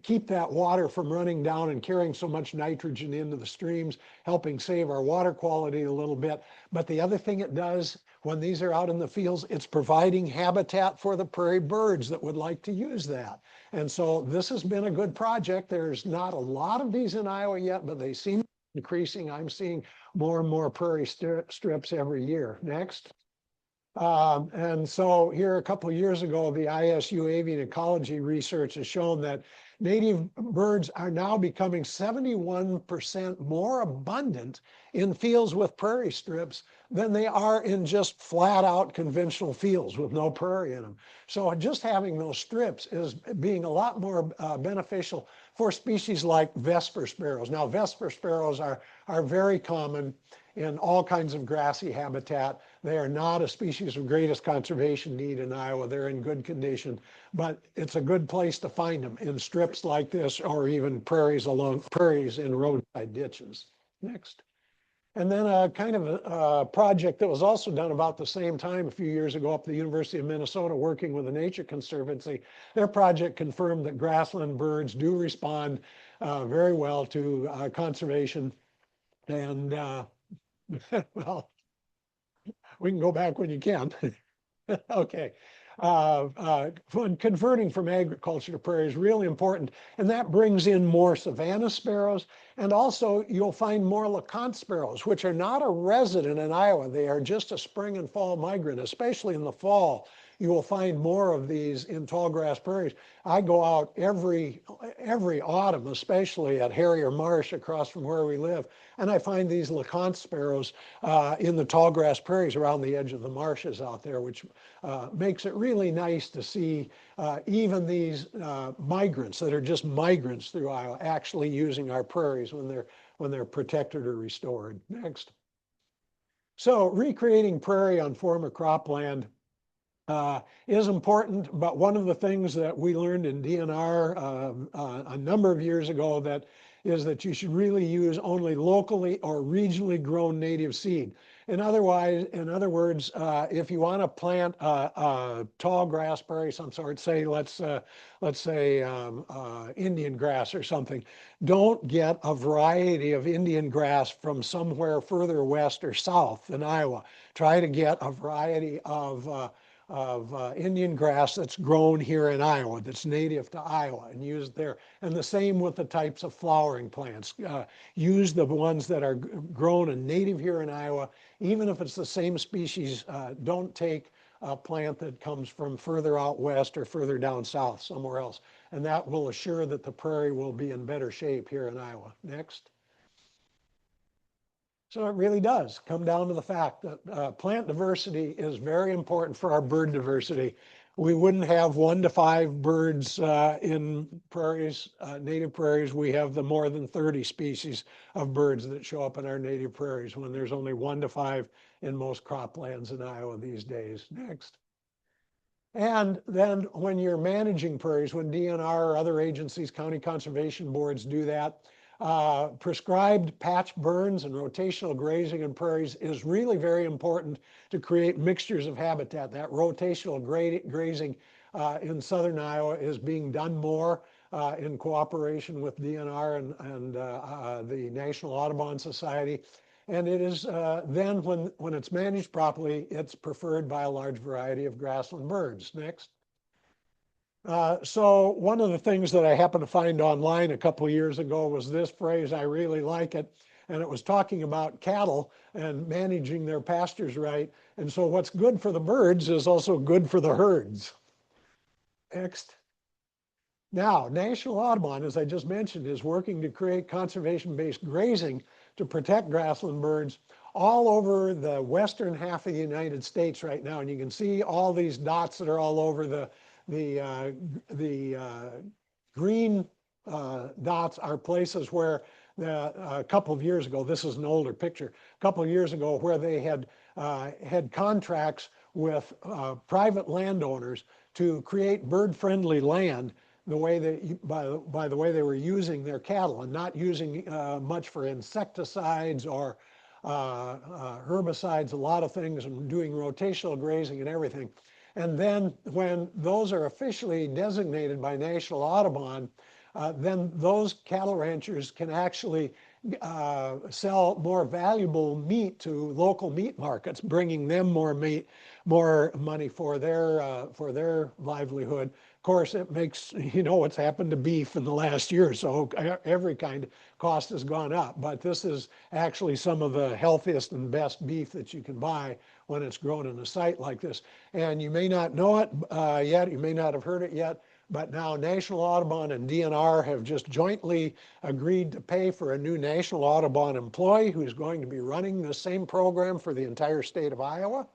keep that water from running down and carrying so much nitrogen into the streams, helping save our water quality a little bit. But the other thing it does when these are out in the fields, it's providing habitat for the prairie birds that would like to use that. And so this has been a good project. There's not a lot of these in Iowa yet, but they seem increasing. I'm seeing more and more prairie strips every year. Next. And so here a couple of years ago, the ISU avian ecology research has shown that native birds are now becoming 71% more abundant in fields with prairie strips than they are in just flat out conventional fields with no prairie in them. So just having those strips is being a lot more beneficial for species like Vesper sparrows. Now, Vesper sparrows are very common in all kinds of grassy habitat. They are not a species of greatest conservation need in Iowa. They're in good condition, but it's a good place to find them in strips like this or even prairies in roadside ditches. Next. And then a kind of a project that was also done about the same time a few years ago up at the University of Minnesota, working with the Nature Conservancy. Their project confirmed that grassland birds do respond very well to conservation. And well, we can go back when you can. Okay. Converting from agriculture to prairie is really important, and that brings in more savanna sparrows, and also you'll find more LeConte sparrows, which are not a resident in Iowa. They are just a spring and fall migrant, especially in the fall. You will find more of these in tall grass prairies. I go out every autumn, especially at Harrier Marsh across from where we live, and I find these LeConte sparrows in the tall grass prairies around the edge of the marshes out there, which makes it really nice to see even these migrants that are just migrants through Iowa actually using our prairies when they're protected or restored. Next. So recreating prairie on former cropland is important, but one of the things that we learned in DNR a number of years ago is that you should really use only locally or regionally grown native seed. In other words, if you want to plant a tall grass prairie, some sort, say let's say Indian grass or something, don't get a variety of Indian grass from somewhere further west or south than Iowa. Try to get a variety of Indian grass that's grown here in Iowa, that's native to Iowa, and use it there. And the same with the types of flowering plants. Use the ones that are grown and native here in Iowa. Even if it's the same species, don't take a plant that comes from further out west or further down south, somewhere else. And that will assure that the prairie will be in better shape here in Iowa. Next. So it really does come down to the fact that plant diversity is very important for our bird diversity. We wouldn't have 1 to 5 birds in prairies, native prairies. We have the more than 30 species of birds that show up in our native prairies when there's only 1 to 5 in most croplands in Iowa these days. Next. And then when you're managing prairies, when DNR or other agencies, county conservation boards do that, prescribed patch burns and rotational grazing in prairies is really very important to create mixtures of habitat. That rotational grazing in southern Iowa is being done more in cooperation with DNR and the National Audubon Society. And it is then when it's managed properly, it's preferred by a large variety of grassland birds. Next. So one of the things that I happened to find online a couple of years ago was this phrase. I really like it. And it was talking about cattle and managing their pastures right. And so what's good for the birds is also good for the herds. Next. Now, National Audubon, as I just mentioned, is working to create conservation-based grazing to protect grassland birds all over the western half of the United States right now. And you can see all these dots that are all over the green dots are places where a couple of years ago, this is an older picture, a couple of years ago where they had had contracts with private landowners to create bird-friendly land the way that by the way they were using their cattle and not using much for insecticides or herbicides, a lot of things, and doing rotational grazing and everything. And then when those are officially designated by National Audubon, then those cattle ranchers can actually sell more valuable meat to local meat markets, bringing them more meat, more money for their livelihood. Of course, it makes, you know, what's happened to beef in the last year, so every kind of cost has gone up. But this is actually some of the healthiest and best beef that you can buy when it's grown in a site like this. And you may not know it yet, you may not have heard it yet, but now National Audubon and DNR have just jointly agreed to pay for a new National Audubon employee who's going to be running the same program for the entire state of Iowa.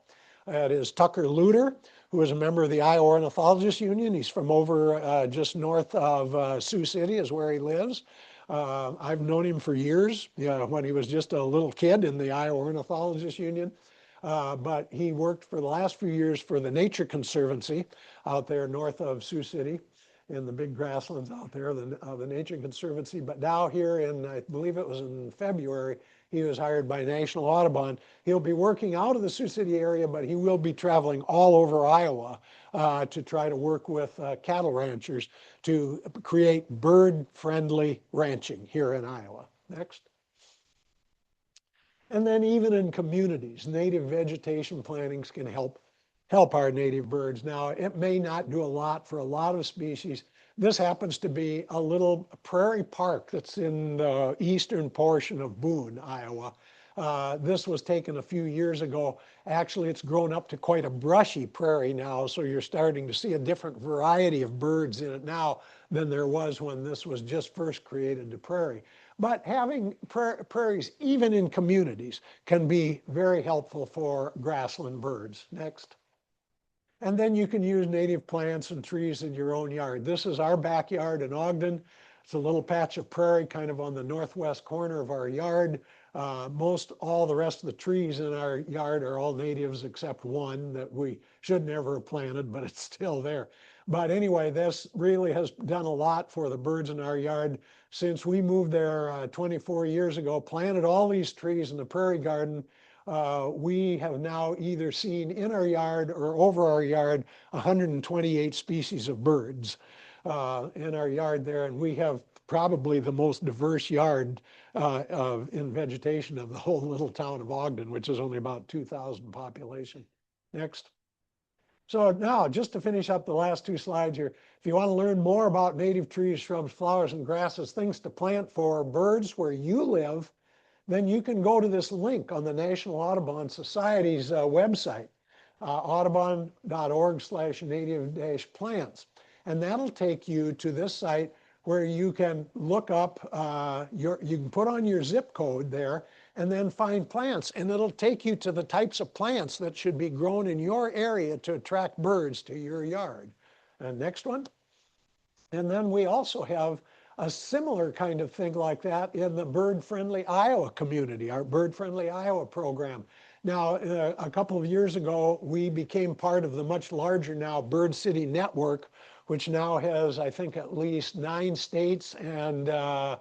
It is Tucker Luter, who is a member of the Iowa Ornithologists Union. He's from over just north of Sioux City is where he lives. I've known him for years, when he was just a little kid in the Iowa Ornithologists Union. But he worked for the last few years for the Nature Conservancy out there north of Sioux City in the big grasslands out there, the Nature Conservancy. But now here in, I believe it was in February, He was hired by National Audubon. He'll be working out of the Sioux City area, but he will be traveling all over Iowa to try to work with cattle ranchers to create bird-friendly ranching here in Iowa. Next. And then even in communities, native vegetation plantings can help our native birds. Now, it may not do a lot for a lot of species. This happens to be a little prairie park that's in the eastern portion of Boone, Iowa. This was taken a few years ago. Actually, it's grown up to quite a brushy prairie now, so you're starting to see a different variety of birds in it now than there was when this was just first created to prairie. But having prairies, even in communities, can be very helpful for grassland birds. Next. And then you can use native plants and trees in your own yard. This is our backyard in Ogden. It's a little patch of prairie kind of on the northwest corner of our yard. Most all the rest of the trees in our yard are all natives except one that we should never have planted, but it's still there. But anyway, this really has done a lot for the birds in our yard. Since we moved there 24 years ago, planted all these trees in the prairie garden, we have now either seen in our yard or over our yard 128 species of birds in our yard there. And we have probably the most diverse yard in vegetation of the whole little town of Ogden, which is only about 2,000 population. Next. So now, just to finish up the last two slides here, if you want to learn more about native trees, shrubs, flowers, and grasses, things to plant for birds where you live, then you can go to this link on the National Audubon Society's website, audubon.org/native-plants. And that'll take you to this site where you can look up, you can put on your zip code there and then find plants. And it'll take you to the types of plants that should be grown in your area to attract birds to your yard. And next one. And then we also have a similar kind of thing like that in the Bird Friendly Iowa community, our Bird Friendly Iowa program. Now, a couple of years ago, we became part of the much larger now Bird City Network, which now has, I think, at least 9 states and we're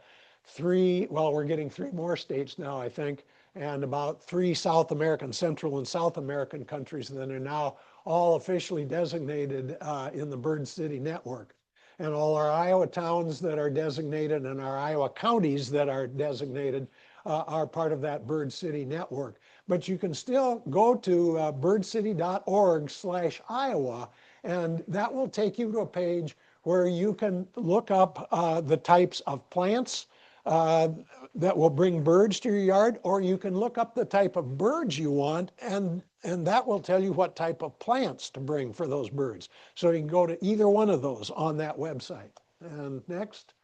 getting 3 more states now, I think, and about 3 South American, Central and South American countries that are now all officially designated in the Bird City Network. And all our Iowa towns that are designated and our Iowa counties that are designated are part of that Bird City network. But you can still go to birdcity.org/Iowa, and that will take you to a page where you can look up the types of plants that will bring birds to your yard, or you can look up the type of birds you want, and that will tell you what type of plants to bring for those birds. So you can go to either one of those on that website. And next.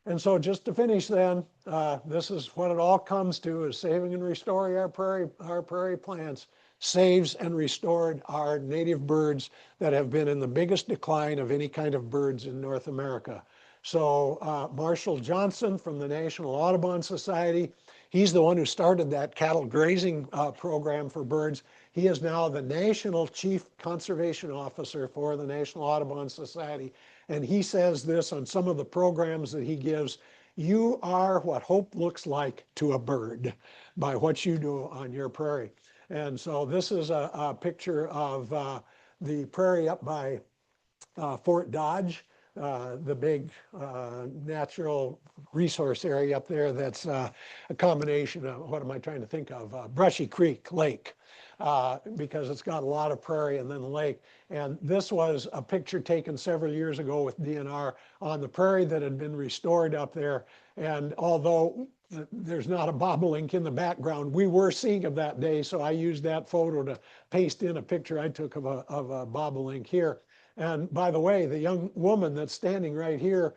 And so just to finish then, this is what it all comes to, is saving and restoring our prairie plants saves and restored our native birds that have been in the biggest decline of any kind of birds in North America. So Marshall Johnson from the National Audubon Society, he's the one who started that cattle grazing program for birds. He is now the National Chief Conservation Officer for the National Audubon Society. And he says this on some of the programs that he gives: you are what hope looks like to a bird by what you do on your prairie. And so this is a picture of the prairie up by Fort Dodge, the big natural resource area up there that's a combination of, what am I trying to think of, Brushy Creek Lake, because it's got a lot of prairie and then the lake. And this was a picture taken several years ago with DNR on the prairie that had been restored up there. And although there's not a bobolink in the background, we were seeing them that day, so I used that photo to paste in a picture I took of a bobolink here. And by the way, the young woman that's standing right here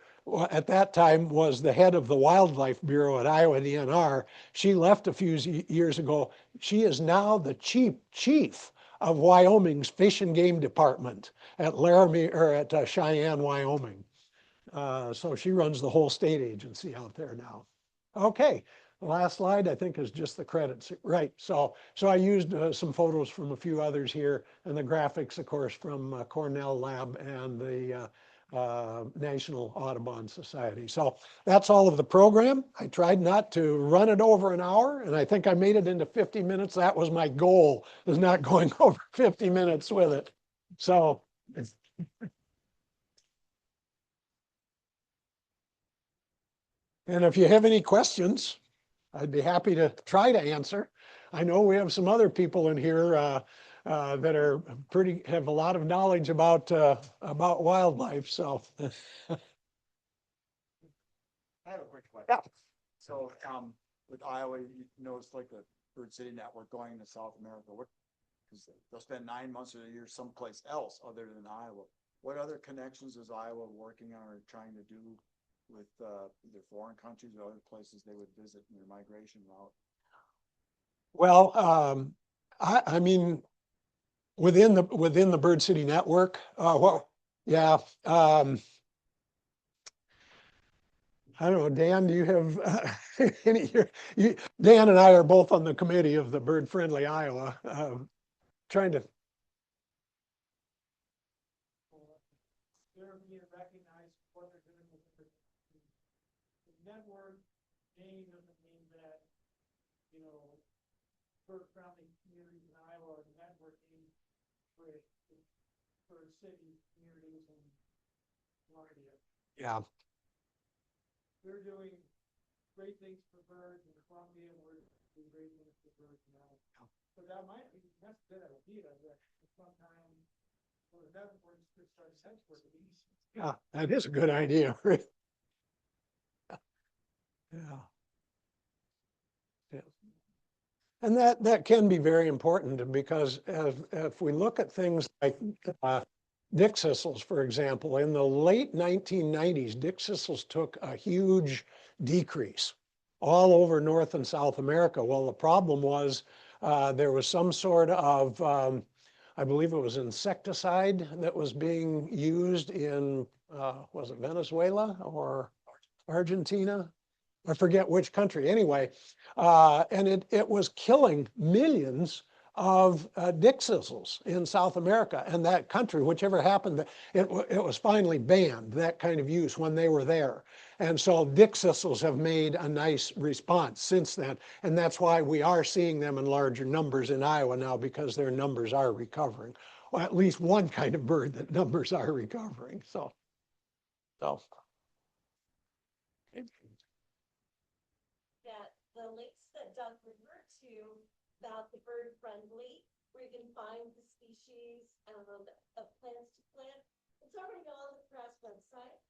at that time was the head of the Wildlife Bureau at Iowa DNR. She left a few years ago. She is now the chief of Wyoming's Fish and Game Department at Laramie, or at Cheyenne, Wyoming. So she runs the whole state agency out there now. Okay, the last slide I think is just the credits, right? So I used some photos from a few others here, and the graphics, of course, from Cornell Lab and the National Audubon Society. So that's all of the program. I tried not to run it over an hour, and I think I made it into 50 minutes. That was my goal, is not going over 50 minutes with it. So and if you have any questions, I'd be happy to try to answer. I know we have some other people in here that are have a lot of knowledge about wildlife. So I have a quick question. yeah. So, with Iowa, you notice like the Bird City Network going to South America, what, because they'll spend 9 months of the year someplace else other than Iowa. What other connections is Iowa working on or trying to do with, either foreign countries or other places they would visit in their migration route? Well, I mean, within the Bird City Network, well, yeah. I don't know, Dan, do you have any, Dan and I are both on the committee of the Bird Friendly Iowa, trying to. They're being recognized for what they're doing with the network name doesn't mean that, bird friendly communities in Iowa are networking for city communities in Florida. Yeah. We're doing great things for birds in Columbia, and we're doing great things for birds now. So that might be, that's a good idea, that sometime, or the networks could start networking. Yeah, that is a good idea. Yeah. Yeah. And that can be very important, because if we look at things like dick thistles, for example, in the late 1990s, dick thistles took a huge decrease all over North and South America. Well, the problem was there was some sort of, I believe it was insecticide that was being used in, was it Venezuela or Argentina? I forget which country. Anyway, and it was killing millions of dick thistles in South America, and that country, whichever happened, it was finally banned, that kind of use, when they were there. And so dick thistles have made a nice response since then, and that's why we are seeing them in larger numbers in Iowa now, because their numbers are recovering. Well, at least one kind of bird that numbers are recovering. So. That the links that Doug referred to about the bird friendly, where you can find the species of plants to plant, it's already on the press website.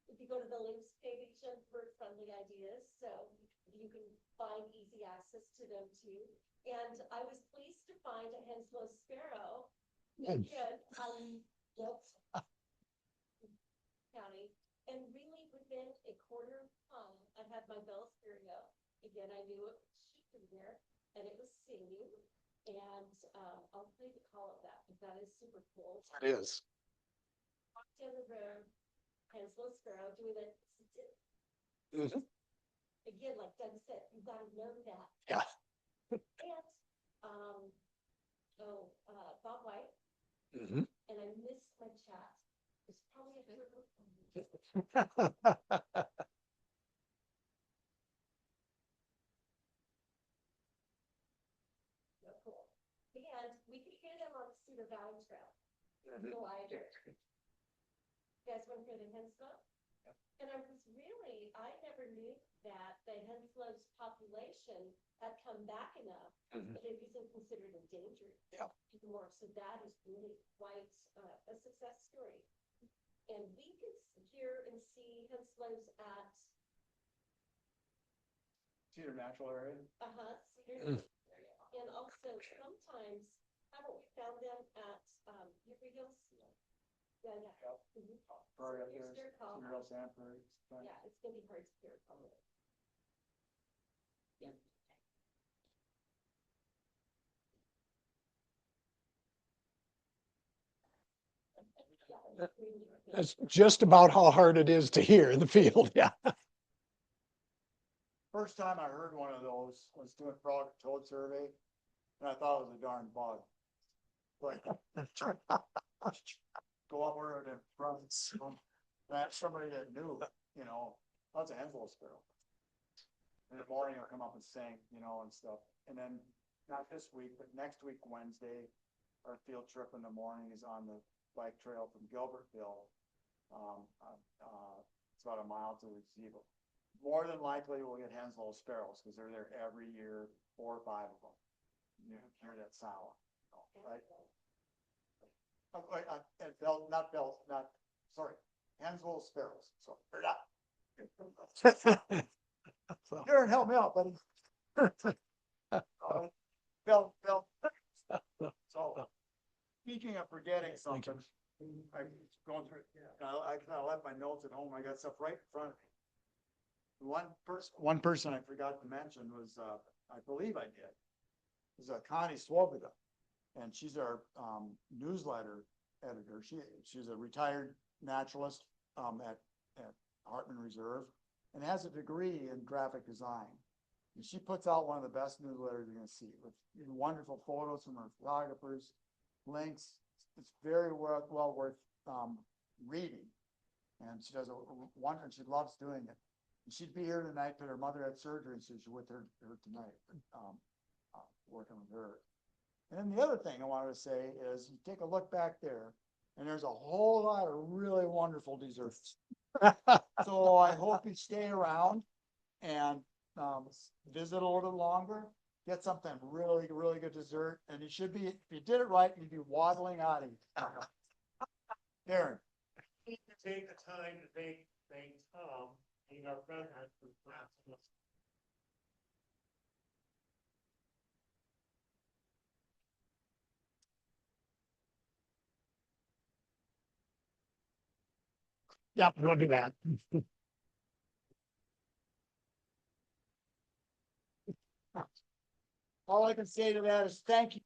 If you go to the links page of bird friendly ideas, so you can find easy access to them too. And I was pleased to find a Henslow sparrow in county, and really within a quarter mile, I had my bell stereo. Again, I knew it was shooting there, and it was singing. And I'll play the call of that, because that is super cool. It is. Walk down the road, Henslow sparrow doing it. Mm-hmm. Again, like Doug said, you got to know that. Yeah. And Bob White. Mm-hmm. And I missed my chat. It's probably a turtle. So cool. And we could hear them on the Cedar Valley Trail. So I did. You guys want to hear the Henslow? Yep. And I never knew that the Henslow's population had come back enough that it wasn't considered endangered anymore. So that is really quite a success story. And we could hear and see Henslows at Cedar Natural Area? Cedar area. And also sometimes, haven't we found them at Hickory Hills? Yeah. Prairie up there, Cedar Hill Sand Prairie. Yeah, it's gonna be hard to hear probably. Yeah. That's just about how hard it is to hear in the field. Yeah. First time I heard one of those was doing frog toad survey, and I thought it was a darn bug. Like, go up where it fronts. I have somebody that knew, you know, that's a Henslow sparrow. In the morning, I'll come up and sing, you know, and stuff. And then, not this week, but next week, Wednesday, our field trip in the morning is on the bike trail from Gilbertville. It's about a mile to the gazebo. More than likely, we'll get Henslow sparrows, because they're there every year, 4 or 5 of them. You hear that sound, right? And sorry, Henslow sparrows, so, or not. Darren, help me out, buddy. Bill. So, speaking of forgetting something, I'm going through, I kind of left my notes at home, I got stuff right in front of me. One person I forgot to mention was, I believe I did, is Connie Swoboda, and she's our newsletter editor. She's a retired naturalist at Hartman Reserve, and has a degree in graphic design. And she puts out one of the best newsletters you're going to see, with wonderful photos from her photographers, links. It's very well worth reading. And she does a wonder, and she loves doing it. And she'd be here tonight, but her mother had surgery, so she's with her tonight, working with her. And then the other thing I wanted to say is, you take a look back there, and there's a whole lot of really wonderful desserts. So I hope you stay around and visit a little bit longer, get something really, really good dessert, and you should be, if you did it right, you'd be waddling out of here. Darren. Need to take the time to thank Tom, being our president, for passing us. Yeah, we'll do that. All I can say to that is thank you